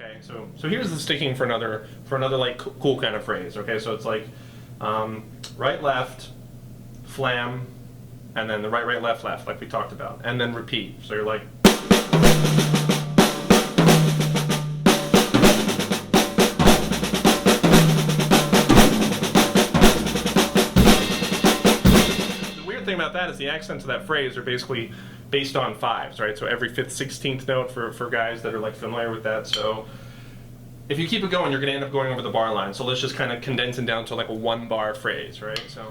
Okay, so here's the sticking for another like cool kind of phrase. Okay, so it's like right left, flam, and then the right right left left like we talked about, and then repeat. So you're like. Thing about that is the accents of that phrase are basically based on fives, right? So every 5th, 16th note for guys that are like familiar with that. So if you keep it going, you're going to end up going over the bar line. So let's just kind of condense it down to like a 1-bar phrase, right? So.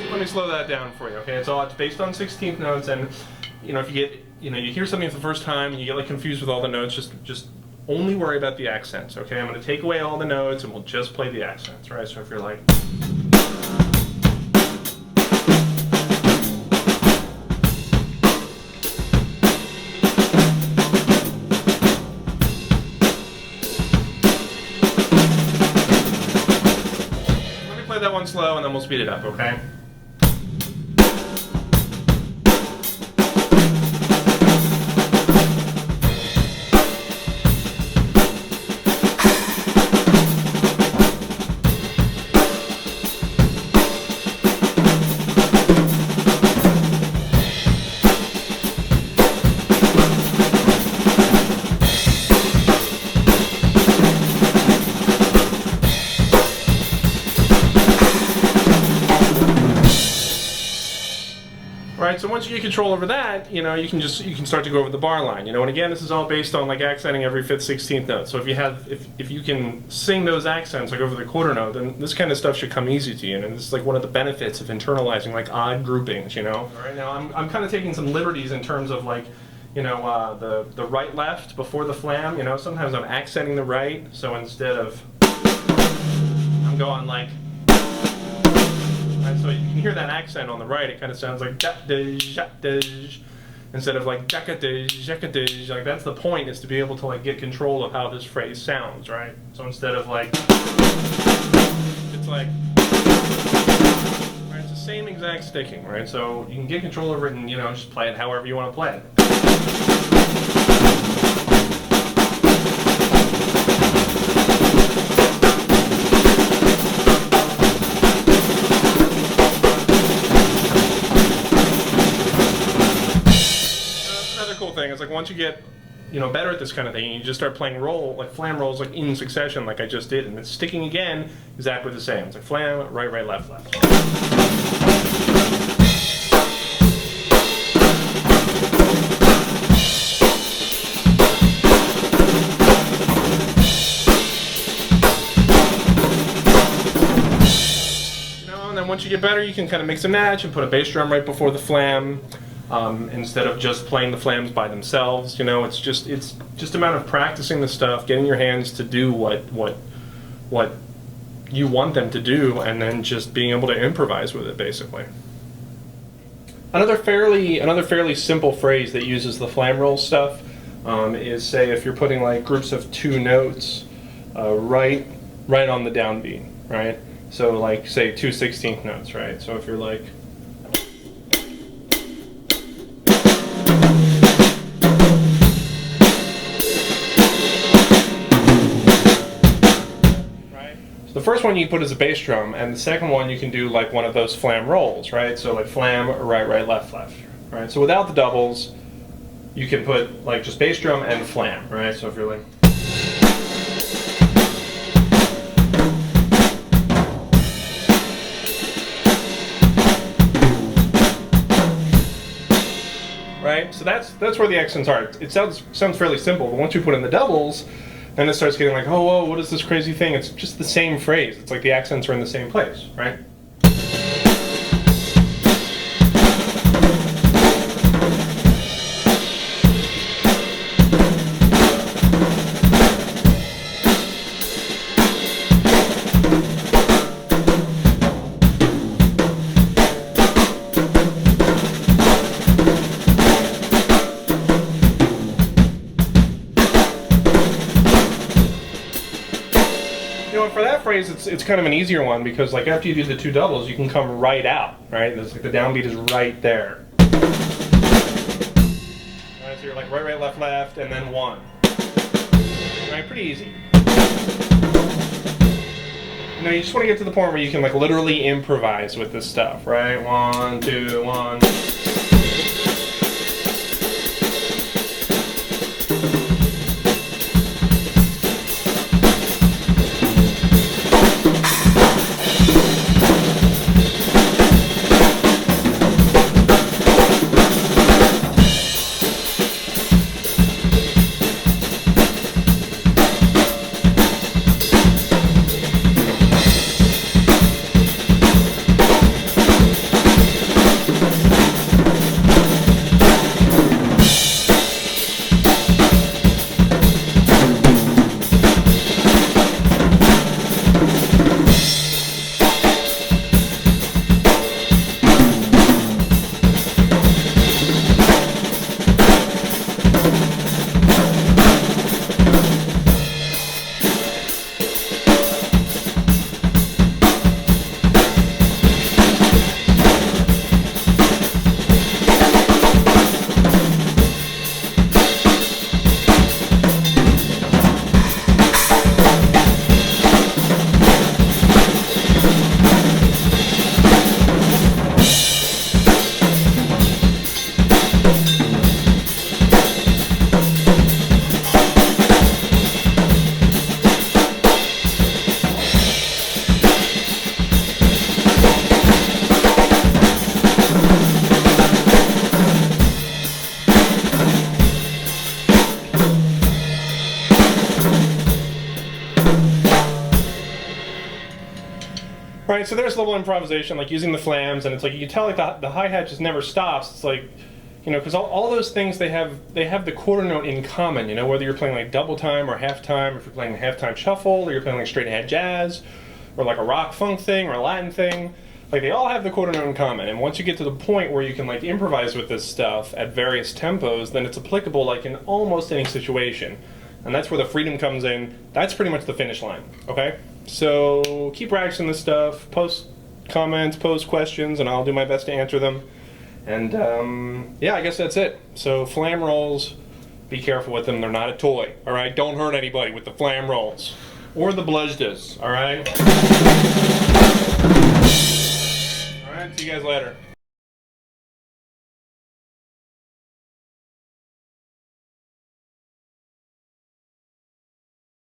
Let me slow that down for you, okay? It's based on 16th notes, and if you hear something for the first time and you get like confused with all the notes, just only worry about the accents, okay? I'm going to take away all the notes and we'll just play the accents, right? So if you're like. Let me play that one slow and then we'll speed it up, okay? Right, so once you get control over that, you can start to go over the bar line, and again, this is all based on like accenting every 5th, 16th note. So if you can sing those accents like over the quarter note, then this kind of stuff should come easy to you, and this is like one of the benefits of internalizing like odd groupings, All right, now I'm kind of taking some liberties in terms of like, the right left before the flam, sometimes I'm accenting the right, so instead of, I'm going like. Right, so you can hear that accent on the right. It kind of sounds like instead of like like that's the point, is to be able to like get control of how this phrase sounds, right? So instead of like, it's like, right, it's the same exact sticking, right? So you can get control over it and just play it however you want to play it. Thing is like once you get better at this kind of thing, you just start playing flam rolls like in succession like I just did, and it's sticking again exactly the same. It's like flam, right right left left. And then once you get better, you can kind of mix and match and put a bass drum right before the flam. Instead of just playing the flams by themselves, it's just a matter of practicing the stuff, getting your hands to do what you want them to do, and then just being able to improvise with it, basically. Another fairly simple phrase that uses the flam roll stuff is, say, if you're putting like groups of 2 notes right on the downbeat, right? So like say 2 16th notes, right? So if you're like. The first one you put is a bass drum, and the second one you can do like one of those flam rolls, right? So like flam, right, right, left, left, right? So without the doubles, you can put like just bass drum and flam, right? So if you're like. Right? So that's where the accents are. It sounds fairly simple, but once you put in the doubles, then it starts getting like, oh, whoa, what is this crazy thing? It's just the same phrase. It's like the accents are in the same place, right? phrase, it's kind of an easier one because like after you do the two doubles, you can come right out, right? There's like the downbeat is right there. Alright, so you're like right, left, left, and then one. Alright, pretty easy. You know, you just want to get to the point where you can like literally improvise with this stuff, right? 1, 2, 1. Right, so there's a little improvisation, like using the flams, and it's like you can tell like the hi-hat just never stops. It's like, you know, because all those things they have the quarter note in common. You know, whether you're playing like double time or half time, if you're playing a halftime shuffle, or you're playing like straight ahead jazz, or like a rock funk thing or a Latin thing, like they all have the quarter note in common. And once you get to the point where you can like improvise with this stuff at various tempos, then it's applicable like in almost any situation. And that's where the freedom comes in. That's pretty much the finish line, okay? So keep practicing this stuff, post comments, post questions, and I'll do my best to answer them. And yeah, I guess that's it. So Flam rolls, be careful with them. They're not a toy, all right? Don't hurt anybody with the Flam rolls or the bludgeons, all right? All right, see you guys later.